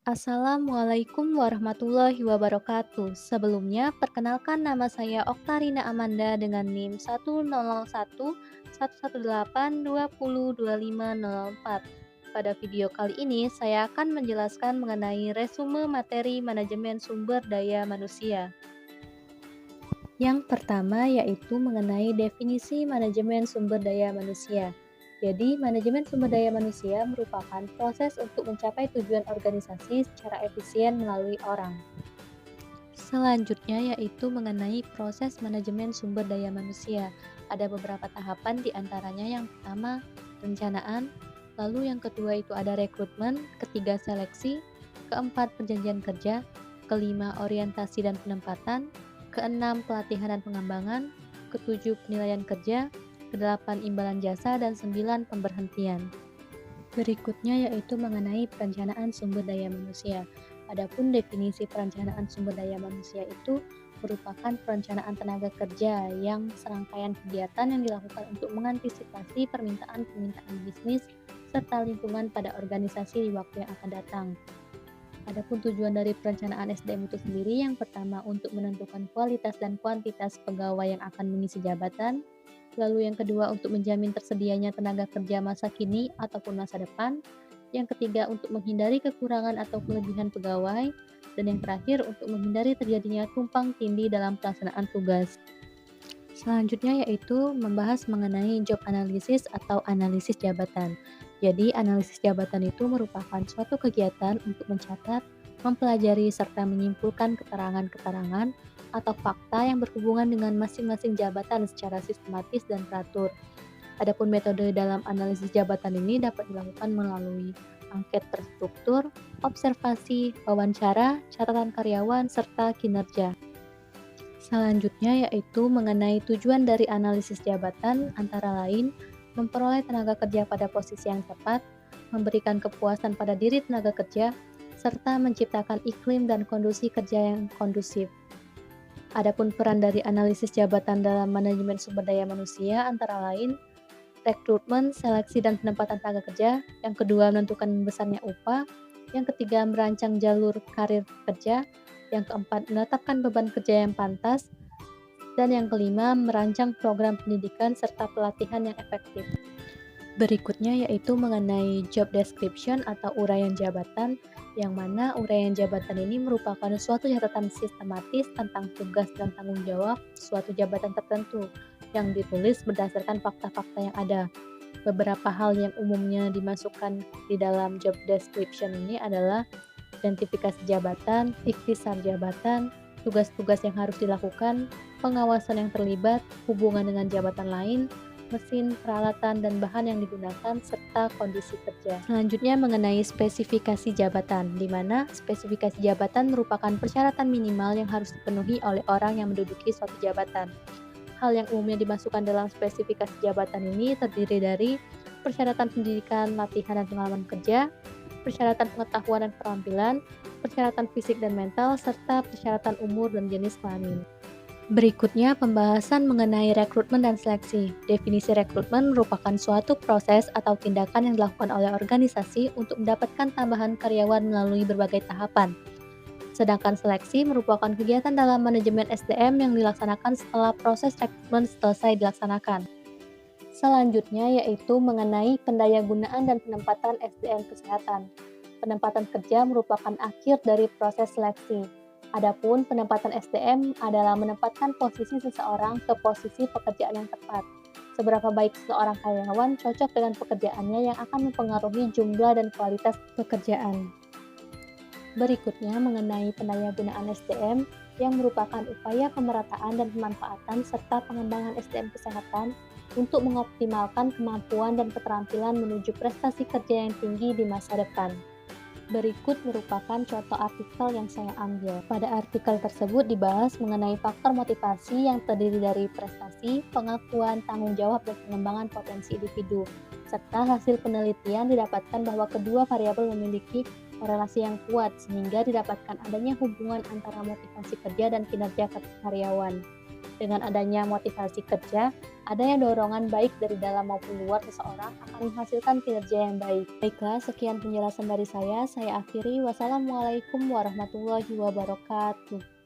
Assalamualaikum warahmatullahi wabarakatuh. Sebelumnya, perkenalkan nama saya Oktarina Amanda dengan NIM 101118182025004. Pada video kali ini, saya akan menjelaskan mengenai resume materi manajemen sumber daya manusia. Yang pertama yaitu mengenai definisi manajemen sumber daya manusia. Jadi, manajemen sumber daya manusia merupakan proses untuk mencapai tujuan organisasi secara efisien melalui orang. Selanjutnya yaitu mengenai proses manajemen sumber daya manusia. Ada beberapa tahapan di antaranya yang pertama perencanaan, lalu yang kedua itu ada rekrutmen, ketiga seleksi, keempat perjanjian kerja, kelima orientasi dan penempatan, keenam pelatihan dan pengembangan, ketujuh penilaian kerja, kedelapan imbalan jasa, dan sembilan pemberhentian. Berikutnya yaitu mengenai perencanaan sumber daya manusia. Adapun definisi perencanaan sumber daya manusia itu merupakan perencanaan tenaga kerja yang serangkaian kegiatan yang dilakukan untuk mengantisipasi permintaan-permintaan bisnis serta lingkungan pada organisasi di waktu yang akan datang. Adapun tujuan dari perencanaan SDM itu sendiri yang pertama untuk menentukan kualitas dan kuantitas pegawai yang akan mengisi jabatan, lalu yang kedua untuk menjamin tersedianya tenaga kerja masa kini ataupun masa depan, yang ketiga untuk menghindari kekurangan atau kelebihan pegawai, dan yang terakhir untuk menghindari terjadinya tumpang tindih dalam pelaksanaan tugas. Selanjutnya yaitu membahas mengenai job analysis atau analisis jabatan. Jadi, analisis jabatan itu merupakan suatu kegiatan untuk mencatat, mempelajari, serta menyimpulkan keterangan-keterangan atau fakta yang berhubungan dengan masing-masing jabatan secara sistematis dan teratur. Adapun metode dalam analisis jabatan ini dapat dilakukan melalui angket terstruktur, observasi, wawancara, catatan karyawan, serta kinerja. Selanjutnya yaitu mengenai tujuan dari analisis jabatan antara lain memperoleh tenaga kerja pada posisi yang tepat, memberikan kepuasan pada diri tenaga kerja, serta menciptakan iklim dan kondisi kerja yang kondusif. Adapun peran dari analisis jabatan dalam manajemen sumber daya manusia antara lain rekrutmen, seleksi dan penempatan tenaga kerja, yang kedua menentukan besarnya upah, yang ketiga merancang jalur karir kerja, yang keempat menetapkan beban kerja yang pantas, dan yang kelima merancang program pendidikan serta pelatihan yang efektif. Berikutnya yaitu mengenai job description atau uraian jabatan, yang mana uraian jabatan ini merupakan suatu catatan sistematis tentang tugas dan tanggung jawab suatu jabatan tertentu yang ditulis berdasarkan fakta-fakta yang ada. Beberapa hal yang umumnya dimasukkan di dalam job description ini adalah identifikasi jabatan, ikhtisar jabatan, tugas-tugas yang harus dilakukan, pengawasan yang terlibat, hubungan dengan jabatan lain, mesin, peralatan, dan bahan yang digunakan, serta kondisi kerja. Selanjutnya mengenai spesifikasi jabatan, di mana spesifikasi jabatan merupakan persyaratan minimal yang harus dipenuhi oleh orang yang menduduki suatu jabatan. Hal yang umumnya dimasukkan dalam spesifikasi jabatan ini terdiri dari persyaratan pendidikan, latihan, dan pengalaman kerja, persyaratan pengetahuan dan keterampilan, persyaratan fisik dan mental, serta persyaratan umur dan jenis kelamin. Berikutnya pembahasan mengenai rekrutmen dan seleksi. Definisi rekrutmen merupakan suatu proses atau tindakan yang dilakukan oleh organisasi untuk mendapatkan tambahan karyawan melalui berbagai tahapan. Sedangkan seleksi merupakan kegiatan dalam manajemen SDM yang dilaksanakan setelah proses rekrutmen selesai dilaksanakan. Selanjutnya yaitu mengenai pendayagunaan dan penempatan SDM kesehatan. Penempatan kerja merupakan akhir dari proses seleksi. Adapun penempatan SDM adalah menempatkan posisi seseorang ke posisi pekerjaan yang tepat. Seberapa baik seseorang karyawan cocok dengan pekerjaannya yang akan mempengaruhi jumlah dan kualitas pekerjaan. Berikutnya mengenai pendayagunaan SDM yang merupakan upaya pemerataan dan pemanfaatan serta pengembangan SDM kesehatan untuk mengoptimalkan kemampuan dan keterampilan menuju prestasi kerja yang tinggi di masa depan. Berikut merupakan contoh artikel yang saya ambil. Pada artikel tersebut dibahas mengenai faktor motivasi yang terdiri dari prestasi, pengakuan, tanggung jawab, dan pengembangan potensi individu. Serta hasil penelitian didapatkan bahwa kedua variabel memiliki korelasi yang kuat sehingga didapatkan adanya hubungan antara motivasi kerja dan kinerja karyawan. Dengan adanya motivasi kerja, adanya dorongan baik dari dalam maupun luar seseorang akan menghasilkan kinerja yang baik. Baiklah, sekian penjelasan dari saya akhiri. Wassalamualaikum warahmatullahi wabarakatuh.